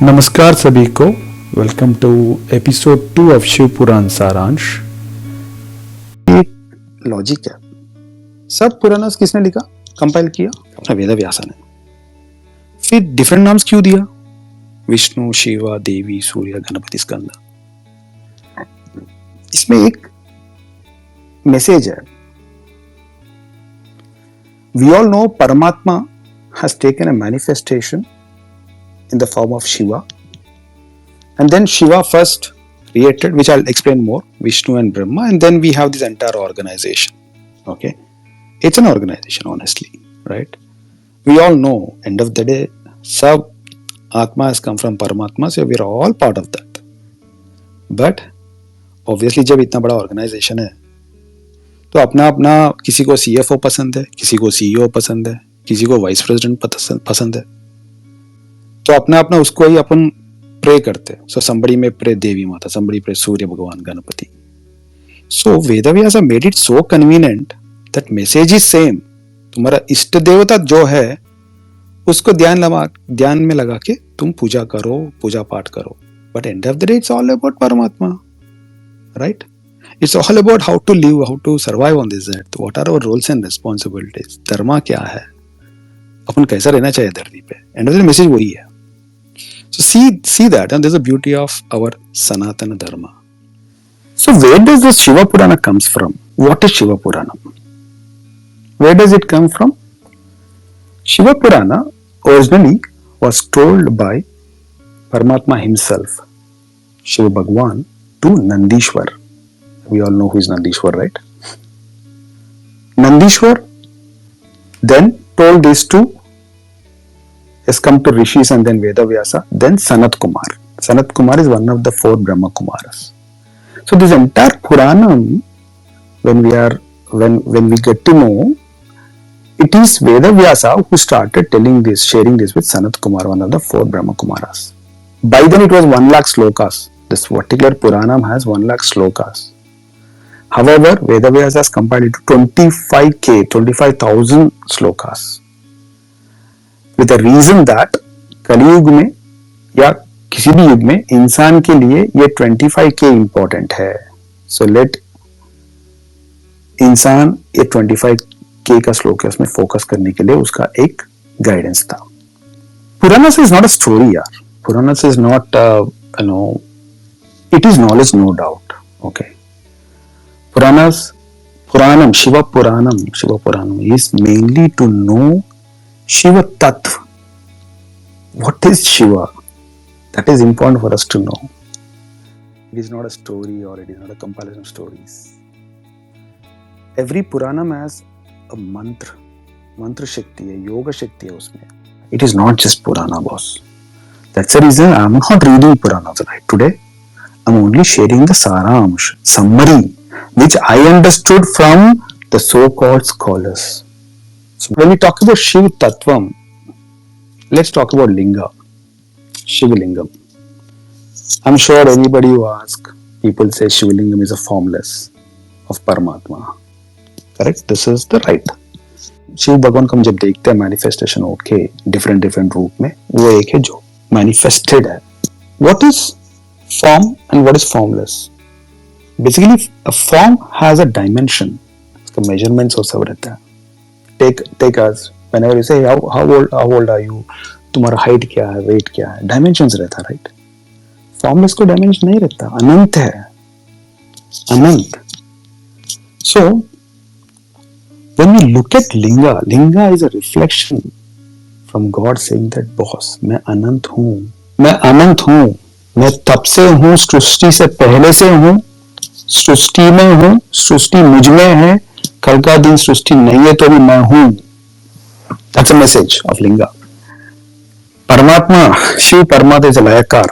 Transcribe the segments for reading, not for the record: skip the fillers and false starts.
नमस्कार सभी को। Welcome to episode 2 of Shiv Puran सारांश। एक लॉजिक है, सब पुराणास किसने लिखा, कंपाइल किया? अपना वेद व्यासा ने। फिर डिफरेंट नाम्स क्यों दिया? विष्णु, शिवा, देवी, सूर्य, गणपति, स्कंद। इसमें एक मैसेज है। वी ऑल नो परमात्मा has taken a manifestation in the form of Shiva, and then Shiva first created, which I'll explain more, Vishnu and Brahma, and then we have this entire organization. Okay, it's an organization, honestly, right? We all know, end of the day, sab Atma has come from Paramatma, so we are all part of that. But obviously, जब इतना बड़ा organization है, तो अपना अपना किसी को CFO पसंद है, किसी को CEO पसंद है, किसी को वाइस प्रेसिडेंट पसंद है, तो अपना अपना उसको ही अपन प्रे करते हैं. सो somebody may pray देवी माता, somebody pray Surya Bhagwan, Ganpati. So Vedvyas made it so convenient that message is same. तुम्हारा इष्ट देवता जो है उसको ध्यान में लगा के तुम पूजा करो, पूजा पाठ करो. But end of the day it's all about Paramatma, right? It's all about how to live, how to survive on this earth. What are our roles and responsibilities, धर्म क्या है, अपन कैसा रहना चाहिए धरती पे. एंड ऑफ द मैसेज वही है. So see that, and there's a beauty of our Sanatana Dharma. So where does this Shiva Purana comes from? What is Shiva Purana? Where does it come from? Shiva Purana originally was told by Paramatma himself, Shiva Bhagwan, to Nandishwar. We all know who is Nandishwar, right? Nandishwar then told this to has come to Rishis and then Vedavyasa, then Sanat Kumar. Sanat Kumar is one of the 4 Brahma Kumaras. So this entire Puranam, when we get to know, it is Vedavyasa who started telling this, sharing this with Sanat Kumar, one of the 4 Brahma Kumaras. By then it was 1 lakh slokas. This particular Puranam has 1 lakh slokas. However, Vedavyasa has compiled it to 25,000 slokas. With the reason that कलियुग में या किसी भी युग में इंसान के लिए ये 25K इंपॉर्टेंट है. सो लेट इंसान ये 25K का श्लोक है, उसमें फोकस करने के लिए उसका एक गाइडेंस था. Puranas is not a story यार. Puranas is not it is knowledge, no doubt. Okay, Puranam Shiv Puranam is mainly to know Shiva Tattva. What is Shiva? That is important for us to know. It is not a story or it is not a compilation of stories. Every Puranam has a mantra. Mantra Shakti hai, Yoga Shakti hai usme. It is not just Purana, boss. That's the reason I am not reading Puranas right today. I am only sharing the Saramsh, summary, which I understood from the so-called scholars. So when we talk about Shiv Tattvam, let's talk about Linga, Shiv Lingam. I'm sure anybody who asks, people say Shiv Lingam is a formless of Paramatma. Correct? This is the right. Shiv भगवान को हम जब देखते हैं manifestation होके different रूप में, वो एक है जो मैनिफेस्टेड है. What is form and what is formless? Basically, a form has a dimension. उसका measurements और सब रहता है. Take us, whenever you say how old are you, तुम्हारा height क्या है, weight क्या है, dimensions रहता, right? Formless को dimension नहीं रहता, अनंत है, अनंत. So when we look at linga is a reflection from God saying that boss, मैं अनंत हूँ, मैं तब से हूँ, सृष्टि से पहले से हूँ, सृष्टि में हूँ, सृष्टि मुझ में है, कल का दिन सृष्टि नहीं है तो भी मैं हूं. That's a message of Linga. परमात्मा, शिव परमात्मा is लयकार.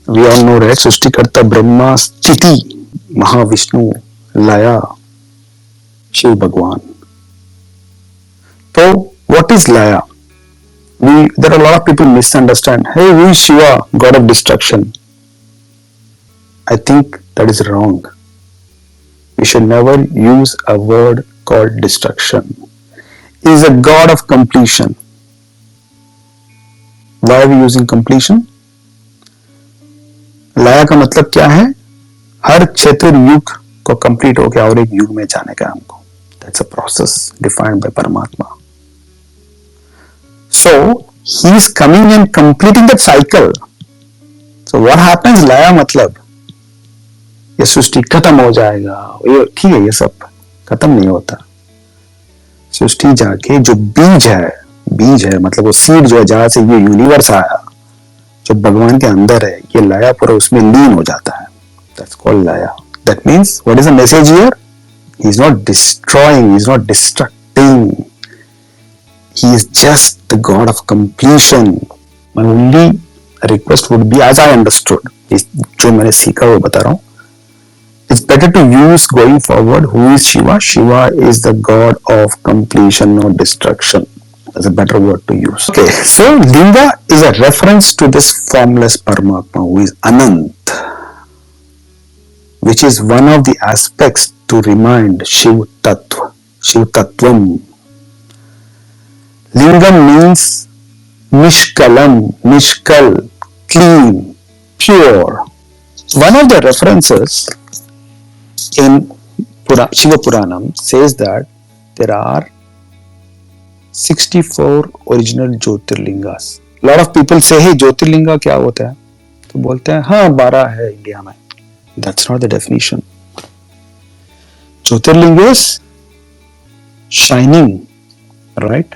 We all know that सृष्टिकर्ता ब्रह्मा, स्थिति महाविष्णु, लया शिव भगवान. तो what is laya? There are a lot of people misunderstand. Hey, who is Shiva, god of destruction? I think that is wrong. We should never use a word called destruction. He is a god of completion. Why are we using completion? लया का मतलब क्या है? हर चतुर्युग को complete होकर और एक युग में जाने का हमको. That's a process defined by Paramatma. So he is coming and completing that cycle. So what happens? लया मतलब ये सृष्टि खत्म हो जाएगा, ये ठीक है, ये सब खत्म नहीं होता. सृष्टि जाके जो बीज है मतलब वो सीड जो है जहां से ये यूनिवर्स आया, जो भगवान के अंदर है, ये लया पूरा उसमें लीन हो जाता है. That's called लया. That means what is the message here? He is not destroying, he is not destructing. He is just the God of completion. My only request would be, as I understood, जो मैंने सीखा वो बता रहा हूँ. It's better to use going forward. Who is Shiva? Shiva is the God of completion, not destruction. That's a better word to use. Okay, so Linga is a reference to this formless Paramatma who is Anant, which is one of the aspects to remind Shiv Tattva, Shiv Tattvam. Lingam means Nishkalam, Nishkal, clean, pure. One of the references in Shiva Puranam says that there are 64 original Jyotirlingas. A lot of people say, hey, Jyotirlinga क्या होता है? तो बोलते हैं हाँ 12 है India में. That's not the definition. Jyotirling is shining, right?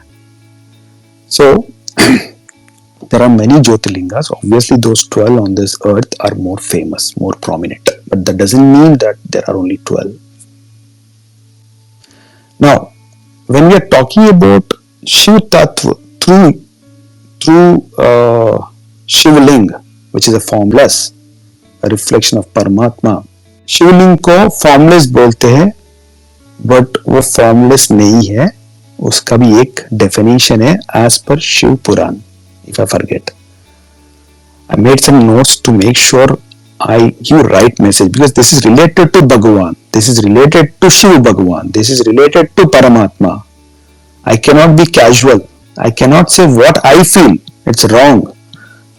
So there are many Jyotirlingas. Obviously, those 12 on this earth are more famous, more prominent. But that doesn't mean that there are only 12. Now, when we are talking about Shiv Tattva through Shivling, which is a formless, a reflection of Paramatma, शिवलिंग को formless बोलते हैं, but वो formless नहीं है. उसका भी एक definition है as per Shiv Purana. If I forget, I made some notes to make sure I give right message, because this is related to Bhagavan, this is related to Shiv Bhagavan, this is related to Paramatma. I cannot be casual. I cannot say what I feel. It's wrong.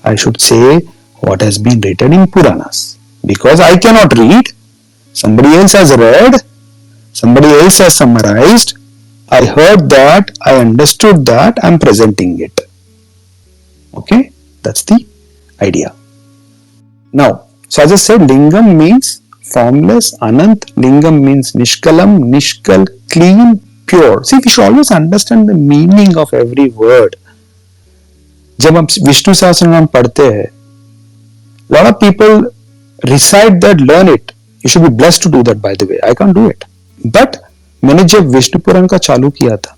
I should say what has been written in Puranas, because I cannot read. Somebody else has read. Somebody else has summarized. I heard that. I understood that. I'm presenting it. Okay, that's the idea. Now, so as I said, lingam means formless, anant. Lingam means nishkalam, nishkal, clean, pure. See, we should always understand the meaning of every word. जब हम विष्णु सहस्त्रनाम पढ़ते हैं, lot of people recite that, learn it. You should be blessed to do that, by the way. I can't do it. But मैंने जब विष्णु पुराण का चालू किया था,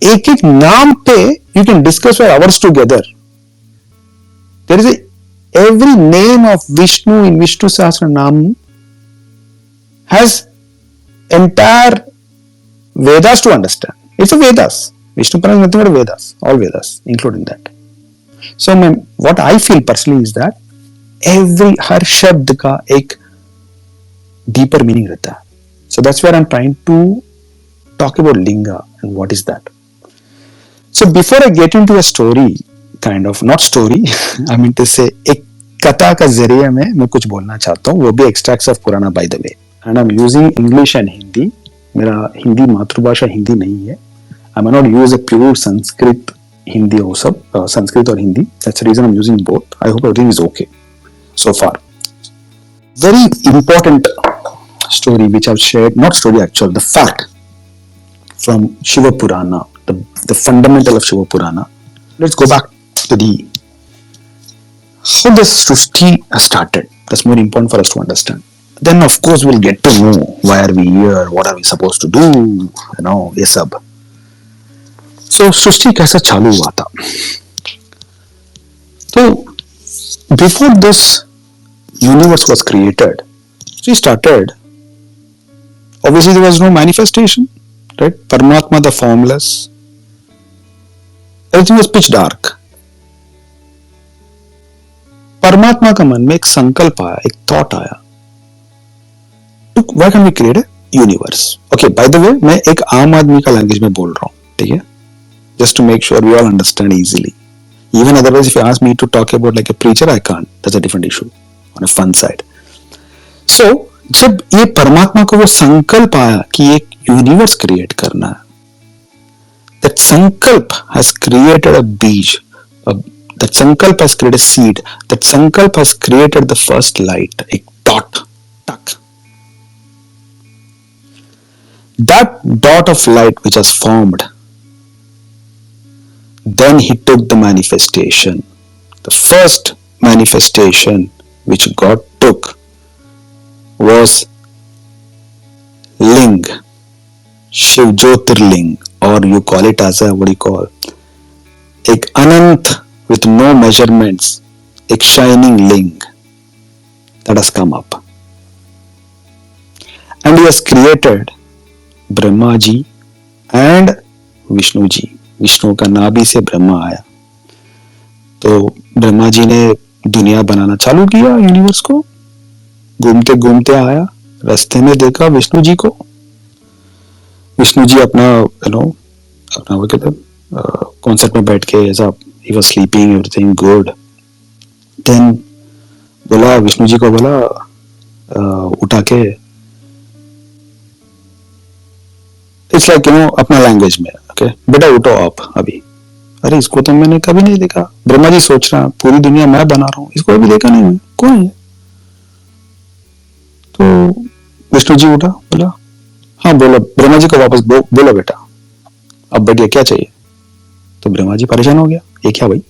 एक एक नाम पे you can discuss for hours together. There is every name of Vishnu in Vishnu Sahasranam has entire Vedas to understand. It's a Vedas. Vishnu Puran is nothing but Vedas, all Vedas, including that. So what I feel personally is that every हर शब्द का एक deeper meaning रहता है. So that's where I'm trying to talk about linga and what is that. So before I get into a story, kind of not story, I mean to say एक कथा का जरिए में मैं कुछ बोलना चाहता हूँ, वो भी extracts of Purana by the way, and I'm using English and Hindi. मेरा हिंदी मातृभाषा हिंदी नहीं है. I may not use a pure Sanskrit Hindi or Sanskrit or Hindi. That's the reason I'm using both. I hope everything is okay so far. Very important story which I've shared, not story actual, the fact from Shivpurana, the fundamental of Shivpurana. Let's go back to how the Srishti started. That's more important for us to understand. Then of course we'll get to know why are we here, what are we supposed to do, ये सब. So Srishti कैसा चालू हुआ था? So before this universe was created, she started. Obviously there was no manifestation, right? Paramatma the formless. Everything was pitch dark. परमात्मा का मन में एक संकल्प आया, एक थॉट आया. Why can't we create a universe? Okay, by the way, मैं एक आम आदमी का लैंग्वेज में बोल रहा हूँ, ठीक है? Just to make sure we all understand easily. Even otherwise, if you ask me to talk about like a preacher, I can't. That's a different issue. On a fun side. So जब ये परमात्मा को वो संकल्प आया कि एक universe create करना है, that sankalp has created a beej, that sankalp has created a seed, that sankalp has created the first light, a dot, tak. That dot of light which has formed, then he took the manifestation. The first manifestation which God took was ling, Shiv Jyotirling, or you call it as a, what do you call, एक अनंत with no measurements, एक shining ling that has come up. And he has created Brahma ji and Vishnu ji. Vishnu का नाभि से ब्रह्मा आया. तो ब्रह्मा जी ने दुनिया बनाना चालू किया, यूनिवर्स को. घूमते घूमते आया, रास्ते में देखा विष्णु जी को. विष्णु जी अपना अपना वो कहते कॉन्सर्ट में बैठ के ऐसा ही was sleeping, everything good. Then बोला, विष्णु जी को बोला उठा के, इट्स लाइक अपना लैंग्वेज में, ओके बेटा उठो आप अभी. अरे इसको तो मैंने कभी नहीं देखा. ब्रह्मा जी सोच रहा पूरी दुनिया मैं बना रहा हूँ, इसको अभी देखा नहीं मैं, कौन है. तो विष्णु जी उठा, बोला हाँ बोलो. ब्रह्मा जी को वापस बोलो बेटा अब बढ़िया क्या चाहिए. तो ब्रह्मा जी परेशान हो गया, ये क्या भाई,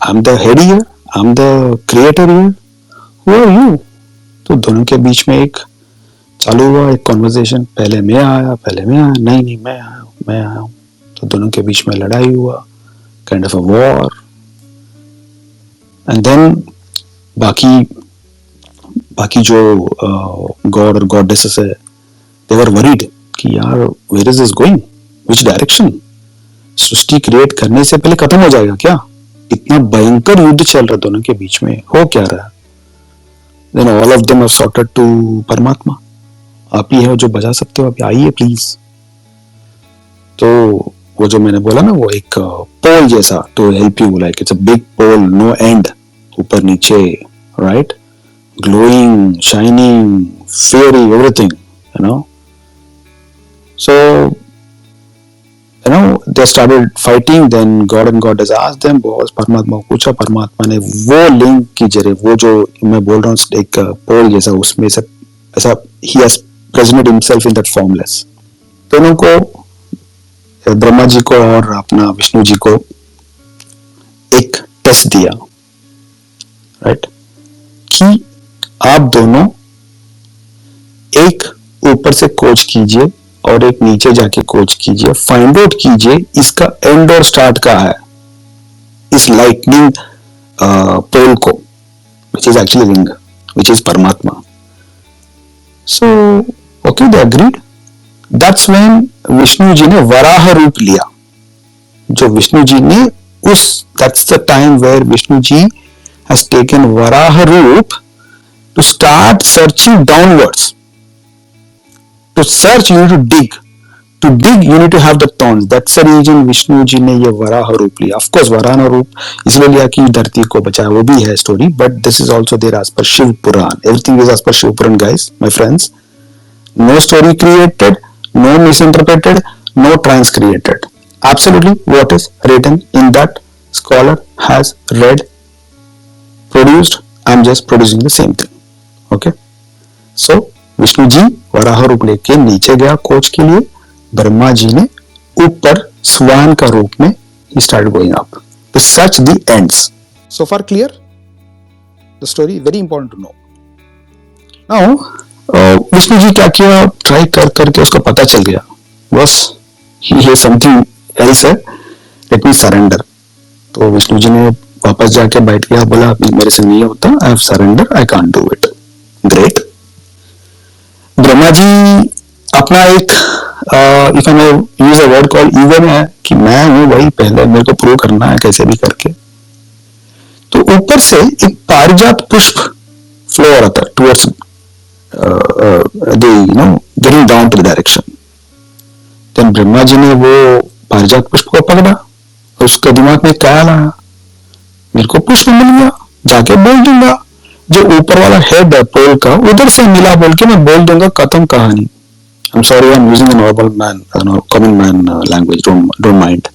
I am the head here, I am the creator here, who are you. तो दोनों के बीच में एक चालू हुआ, एक कॉन्वर्सेशन. पहले मैं आया, नहीं मैं आया हूं. तो दोनों के बीच में लड़ाई हुआ, kind of a war. And then बाकी जो गॉड और गॉडेसेस है, they were worried कि यार where is this going, which direction. Srishti create करने से पहले खत्म हो जाएगा क्या. इतना भयंकर युद्ध चल रहा दोनों के बीच में, हो क्या रहा है. Then all of them have sorted to परमात्मा. आप ही हो जो बजा सकते हो, अभी आइए प्लीज. तो वो जो मैंने बोला ना, वो एक पोल जैसा, to help you, like it's a big pole, no end, ऊपर नीचे, right, glowing, shining, fairy, everything, So, they started fighting. Then God and Goddess asked them, boss, परमात्मा को पूछा. परमात्मा ने वो लिंक की जरिए, वो जो मैं बोल रहा हूँ एक पोल जैसा, उसमें से ऐसा he has presented himself in that formless. दोनों को, ब्रह्मा जी को और अपना विष्णु जी को, एक टेस्ट दिया, राइट, कि आप दोनों एक ऊपर से खोज कीजिए और एक नीचे जाके खोज कीजिए, फाइंड आउट कीजिए इसका एंड और स्टार्ट कहाँ है, इस लाइटनिंग पोल को, which is actually ring, which is परमात्मा. So okay, they agreed. That's when Vishnu ji ने वराह रूप लिया. जो विष्णु जी ने that's the time where Vishnu ji has taken varaha roop to start searching downwards. To search, you need to dig. To dig, you need to have the thorns. That's the reason Vishnu ji ने ये वराह रूप लिया. Of course, Varaha रूप इसलिए लिया कि धरती को बचाया, वो भी है story. But this is also there as per Shiv Puran. Everything is as per Shiv Puran, guys, my friends. No story created, no misinterpreted, no trans created. Absolutely, what is written in that scholar has read, produced. I'm just producing the same thing. Okay. So Vishnu ji Varaha रूप लेके नीचे गया खोज के लिए. ब्रह्मा जी ने ऊपर स्वान का रूप में he started going up. To such the ends. So far clear? The story very important to know. Now Vishnu ji क्या किया, ट्राई कर करके उसको पता चल गया, बस he has something else है, let me surrender. तो विष्णु जी ने वापस जाके बैठ गया, बोला मेरे से नहीं होता, I have surrender, I can't do it. Great. Brahma ji अपना एक if I may use a word called ego है कि मैं हूं भाई, पहले मेरे को प्रूव करना है कैसे भी करके. तो ऊपर से एक पारिजात पुष्प फ्लो हो रहा था towards getting down to the direction. Then Brahma ji ने वो पारिजात पुष्प को पकड़ा और उसके दिमाग में ख्याल आया, मेरे को पुष्प मिल गया, जाके बोल दूंगा जो ऊपर वाला हेड है पोल का, उधर से मिला बोल के मैं बोल दूंगा खत्म कहानी. I'm sorry, I'm using a normal man, common man language. Don't mind.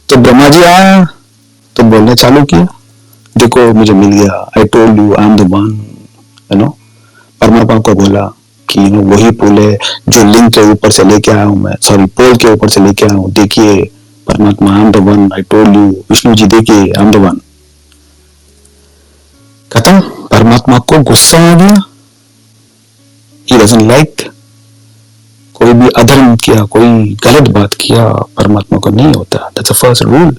तो ब्रह्मा जी आया तो बोलना चालू किया, देखो मुझे मिल गया, आई told you I am the one. परमात्मा को बोला कि वही पुल है जो लिंग के ऊपर से लेके आया हूं मैं, सॉरी पोल के ऊपर से लेके आया हूं. देखिए Paramatma, I am the one, I told you. Vishnu ji देखिए, आई एम द वन. खत्म. परमात्मा को गुस्सा आ गया. He doesn't like. कोई भी अधर्म किया, कोई गलत बात किया, परमात्मा को नहीं होता. That's the first rule.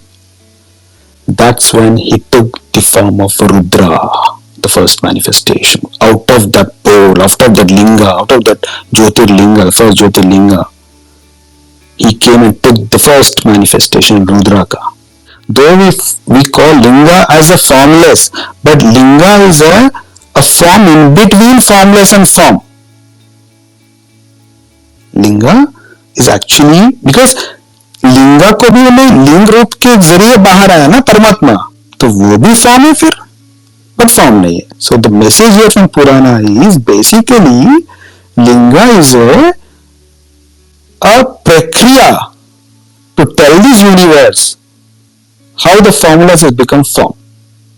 That's when he took the form of Rudra, the first manifestation. Out of that pole, out of that linga, out of that Jyotirlinga, the first Jyotirlinga, he came and took the first manifestation, Rudra ka. Though we call linga as a formless, but linga is a form in between formless and form. Linga is actually, because लिंगा को भी हमें लिंग रूप के जरिए बाहर आया ना परमात्मा, तो वो भी फॉर्म है फिर, बट फॉर्म नहीं है. So the message here from Purana is basically linga is a प्रक्रिया to tell this universe how the formulas has become form.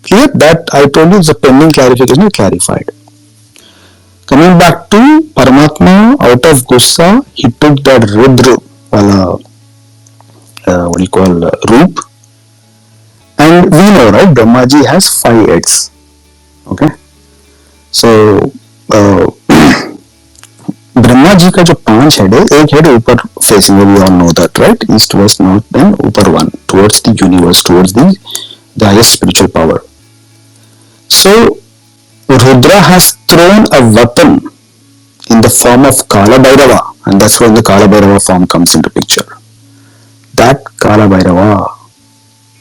Clear? That I told you is a pending clarification, clarified. Coming back to Paramatma, out of गुस्सा he took that Rudra वाला what you call roop, and we know, right, Brahma ji has 5 heads. Okay, so Brahma ji का जो 5 head है, एक head ऊपर facing, we all know that, right, east west north, then ऊपर one towards the universe, towards the highest spiritual power. So Rudra has thrown a weapon in the form of Kala Bhairava, and that's when the Kala Bhairava form comes into picture. That Kala Bhairava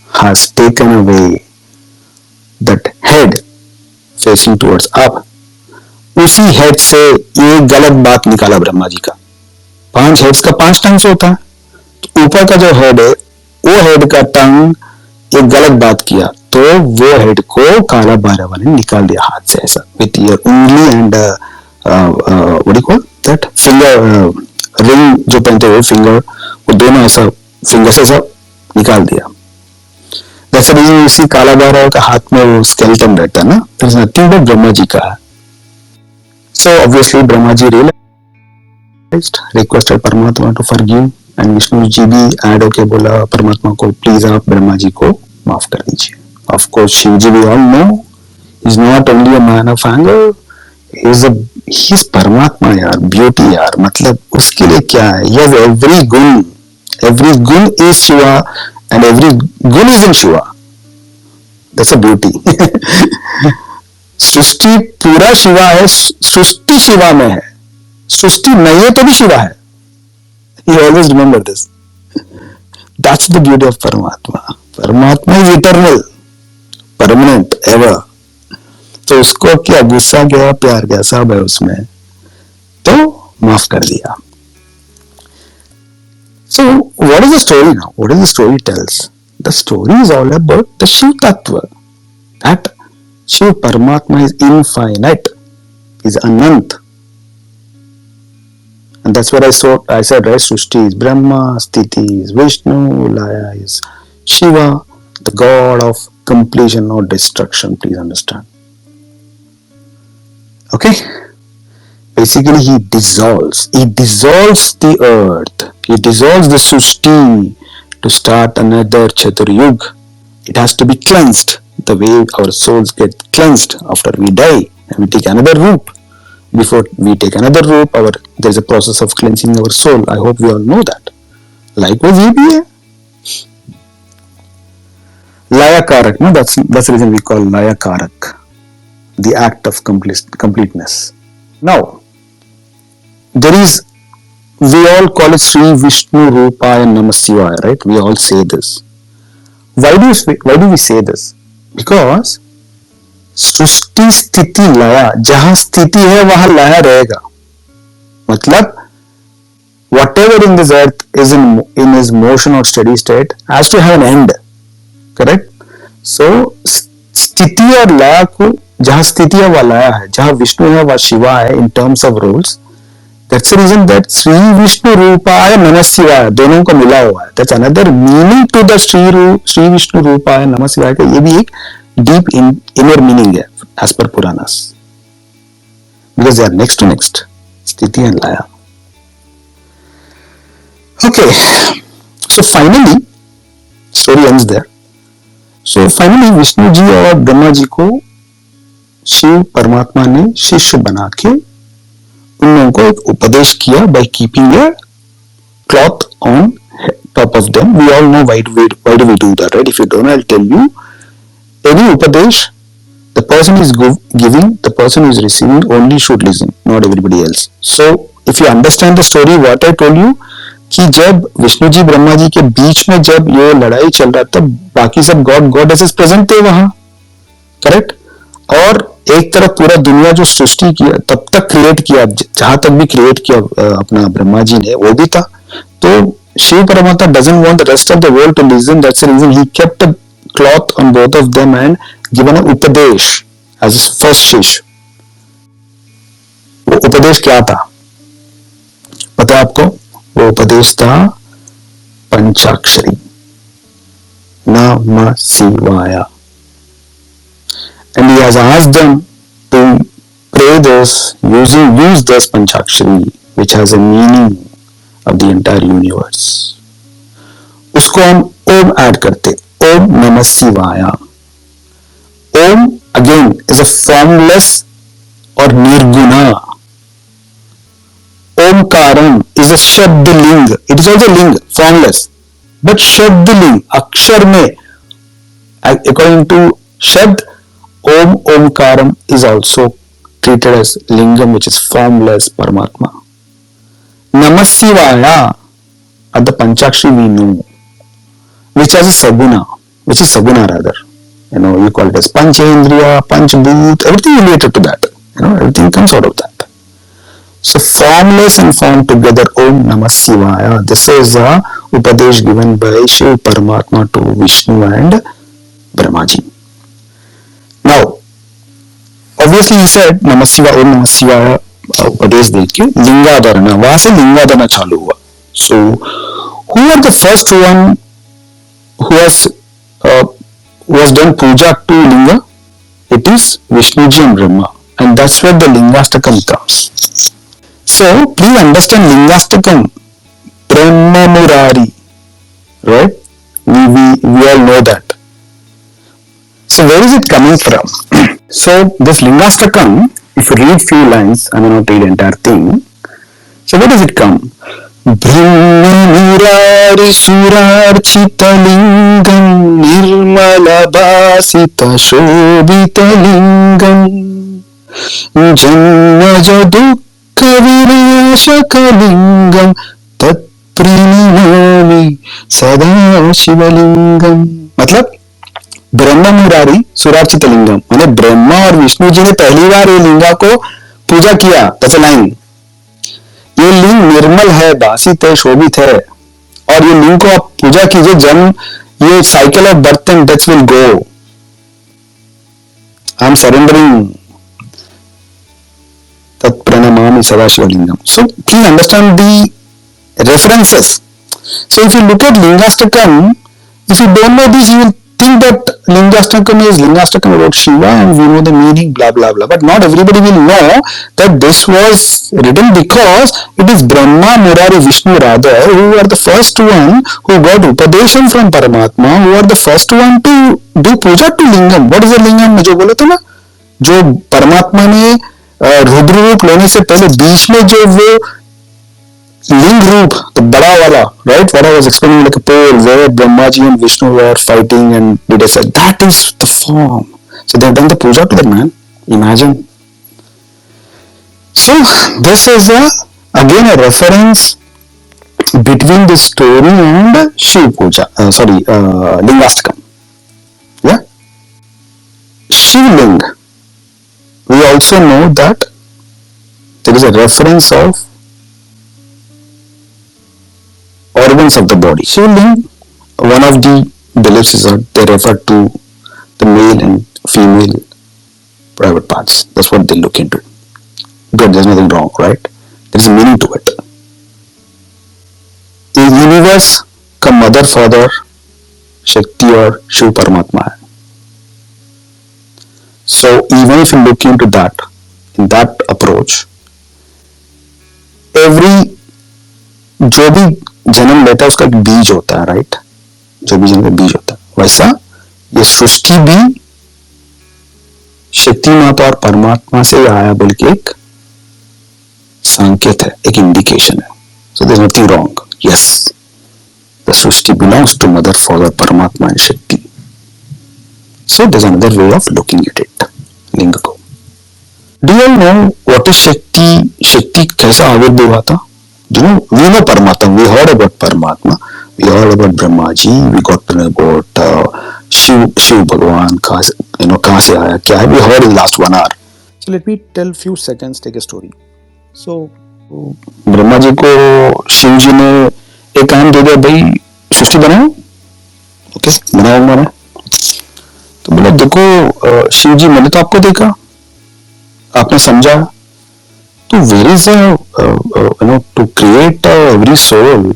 has taken away that head facing towards up. उसी head से ये गलत बात निकाला ब्रह्मा जी का. 5 heads का 5 टंग से होता है, तो ऊपर का जो हेड है वो हेड का टंग ये गलत बात किया, तो वो हेड को काला भैरवा ने निकाल दिया हाथ से, ऐसा विथ योर उंगली and what do you call that finger, ring जो पहनते हुए फिंगर, वो दोनों ऐसा फिंगर से सब निकाल दिया. जैसे भी इसी काला भैरव का हाथ में वो स्केलेटन रहता है ना, there is nothing but Brahma ji का है. So obviously Brahma ji realised, requested Paramatma to forgive, and Vishnu ji भी ऐड होके बोला परमात्मा को, प्लीज आप ब्रह्मा जी को माफ कर दीजिए. Of course Shiv ji we all know is not only a man of anger, he is Paramatma यार, ब्यूटी यार. मतलब उसके लिए क्या है, ही हैज एवरी गुण. Every gun is Shiva and every gun is in Shiva. That's a beauty. सृष्टि पूरा शिवा है, सृष्टि शिवा में है, सृष्टि नहीं है तो भी शिवा है. You always remember this. That's the beauty of Paramatma. Paramatma is eternal, permanent, ever. तो उसको क्या गुस्सा गया, प्यार गया, सब है उसमें, तो माफ कर दिया. So, what is the story now? What is the story tells? The story is all about the Shiv Tattva. That Shiv Paramatma is infinite, is Anant. And that's what I said, right? Srishti is Brahma, Sthiti is Vishnu, Laya is Shiva, the God of completion or destruction. Please understand. Okay? Basically, he dissolves the earth, he dissolves the Srishti to start another Chaturyug. It has to be cleansed, the way our souls get cleansed after we die and we take another roop. Before we take another roop, there is a process of cleansing our soul. I hope we all know that. Likewise, he be Laya Karak, no? That's the reason we call Laya Karak, the act of completeness. Now, there is, we all call it Sri Vishnu Rupaya Namah Shivaya, right? We all say this. Why do we say this? Because सृष्टि स्थिति लया, जहां स्थिति है वहां लया रहेगा. मतलब whatever in this earth is in his motion or steady state has to have an end, correct? So स्थिति और लया को जहां स्थिति है वह लया है, जहां विष्णु है वह शिवा है in terms of roles. That's the reason that Sri Vishnu Rupaya Namah Shivaya दोनों को मिला हुआ है. That's another meaning to the Sri Vishnu Rupaya Namah Shivaya का ये भी एक deep inner meaning है as per Puranas, because they are next to next, Sthiti and Laya. Okay, so finally story ends there. So finally Vishnu ji और ब्रह्मा जी को शिव परमात्मा ने शिष्य बना के उन लोगों को एक उपदेश किया by keeping a cloth on top of them. We all know why do we do that, right? If you don't, I'll tell you. Any upadesh, the person is giving, the person who is receiving only should listen, not everybody else. So if you understand the story what I told you, कि जब विष्णु जी ब्रह्मा जी के बीच में जब ये लड़ाई चल रहा था, बाकी सब गॉडेसेस प्रेजेंट थे वहां, करेक्ट. और एक तरफ पूरा दुनिया जो सृष्टि किया तब तक क्रिएट किया, जहां तक भी क्रिएट किया अपना ब्रह्मा जी ने, वो भी था. तो शिव परमात्मा doesn't want the rest of the world to listen. That's the reason he kept a cloth on both of them and given an upadesh as his first शिष्य. वो उपदेश क्या था पता है आपको? वो उपदेश था पंचाक्षरी, नमः शिवाय. And he has asked them to pray this, use this Panchakshari, which has a meaning of the entire universe. उसको हम ओम ऐड करते, ओम नमः शिवाय. ओम again is a formless or Nirguna. ओमकारम is a शब्द लिंग. It is also लिंग, formless, but शब्द लिंग, अक्षर में, according to शब्द, Om Omkaram is also treated as lingam, which is formless Paramatma. Namah Shivaya at the Panchakshari we know, which has a saguna, which is saguna rather. You call it as Panchendriya, Panchbhut, everything related to that. Everything comes out of that. So formless and formed together, Om Namah Shivaya. This is a upadesh given by Shiv Paramatma to Vishnu and Brahmaji. Now, obviously he said Namah Shivaya, Om Namah Shivaya उपदेश देके लिंगाधरना, वहां से लिंगाधरना चालू हुआ. So, who are the first one who has done puja to linga? It is Vishnuji and Brahma, and that's where the Lingastakam comes. So, please understand Lingastakam, Brahma Murari, right? We all know that. So where is it coming from? So this Lingastakam, if you read few lines, I may not read the entire thing. So where does it come? Brahma Murari Surarchita Lingam Nirmala Basita Shobhita Lingam Janmaja Dukkha Vinashaka Lingam Tat Pranamami Sada Shivalingam. मतलब ब्रह्म मुरारी सुरार्चित लिंगम, माने ब्रह्मा और विष्णु जी ने पहली बार ये लिंगा को पूजा किया. That's a line. ये लिंग निर्मल है, बासित है, शोभित है, और ये लिंग को आप पूजा कीजिए. जन्म, ये cycle of birth and death will go. I am surrendering तत्प्रणमामि सदाशिवलिंगम. So please understand the references. So if you look at Lingastakam, if you don't know this, you will think that Lingastakam is Lingastakam about Shiva and we know the meaning, blah blah blah. But not everybody will know that this was written because it is Brahma, Murari, Vishnu rather, who are the first one who got Upadesham from Paramatma, who are the first one to do puja to Lingam. What is the Lingam? जो बोला था ना, जो परमात्मा ने रुद्र रूप लेने से पहले बीच में जो वो लिंग रूप, the बड़ा वाला, right? What I was explaining like a pole where Brahmaji and Vishnu were fighting and did a fight. That is the form. So they have done the puja to that man. Imagine. So this is again a reference between this story and Shiv Puja. Lingastakam. Yeah. Shivling. We also know that there is a reference of organs of the body. Shivling, one of the beliefs is that they refer to the male and female private parts. That's what they look into. Good, there's nothing wrong, right? There's a meaning to it. The universe का mother, father, Shakti और शिव परमात्मा है. So even if you look into that, in that approach, every जो भी जन्म लेता है उसका एक बीज होता है, राइट? जो भी जन्म का बीज होता है, वैसा ये सृष्टि भी शक्ति माता और परमात्मा से आया बोल के एक संकेत है, एक इंडिकेशन है. So there's nothing wrong. Yes, the Srishti belongs to mother, father, परमात्मा and शक्ति. So there's another way of looking at it. लिंग को. Do you all know what is शक्ति? शक्ति कैसा आविर्भाव हुआ था? Do you know? We know Paramatma. We heard about Paramatma. We heard about Brahmaji. We got to know about Shiv Bhagwan. कहाँ से आया? क्या है? We heard in the last 1 hour. So let me tell few seconds. Take a story. So Brahma ji को शिव जी ने एक काम दे दिया, भाई सृष्टि बनाओ. ओके, बनाओ मैंने. तो बोला देखो शिव जी, मैंने तो आपको देखा, आपने समझा, तो where is to create every soul,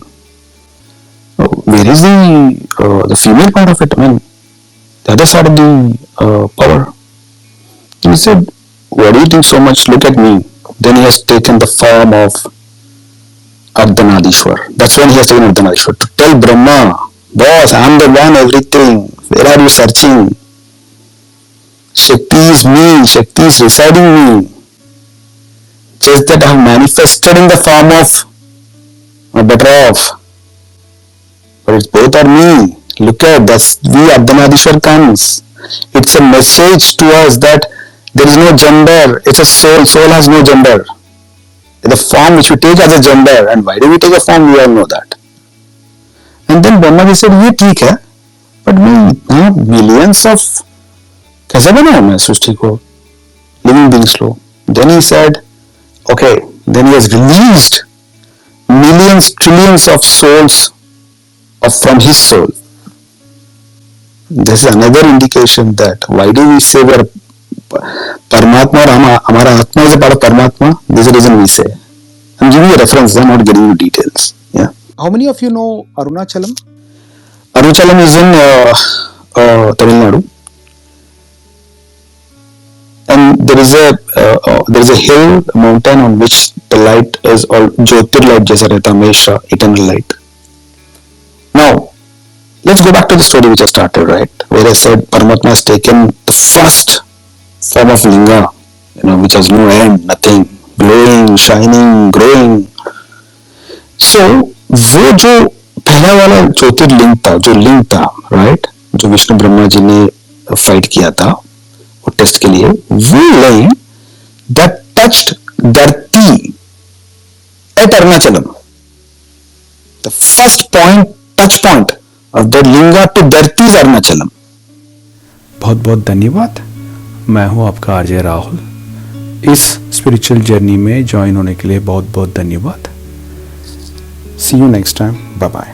where is the female part of it? I mean, the other side of the power. He said, why do you think so much? Look at me. Then he has taken the form of Ardhanadishwar. That's when he has taken Ardhanadishwar to tell Brahma, boss, I am the one, everything. Where are you searching? Shakti is me. Shakti is residing in me. Just that I have manifested in the form of my better off. But it's both are me. Look at that's we Ardhanadishwar comes. It's a message to us that there is no gender. It's a soul. Soul has no gender. The form which we take as a gender. And why do we take a form? We all know that. And then Brahma ji said, ये ठीक है, but मैं इतना millions of कैसे बनाऊं मैं सृष्टि को, living beings को. Then he said, okay, then he has released millions, trillions of souls from his soul. This is another indication that why do we say we are Paramatma or हमारा आत्मा is a part of Paramatma? This is the reason we say. I'm giving you a reference, I'm not getting you details. Yeah. How many of you know Arunachalam? Arunachalam is in Tamil Nadu. And there is a hill, a mountain on which the light is all Jyotir light jaisa rehta hamesha, eternal light. Now, let's go back to the story which I started, right? Where I said Paramatma has taken the first form of linga, which has no end, nothing, glowing, shining, growing. So, वो जो पहला वाला ज्योतिर्लिंग था, जो लिंग था, right? जो विष्णु ब्रह्मा जी ने फाइट किया था वो टेस्ट के लिए, वो लाइन that touched धरती at Arunachalam, the first touch point of the linga to धरती is Arunachalam. बहुत बहुत धन्यवाद. मैं हूं आपका आरजे राहुल. इस स्पिरिचुअल जर्नी में ज्वाइन होने के लिए बहुत बहुत धन्यवाद. See you next time. Bye bye.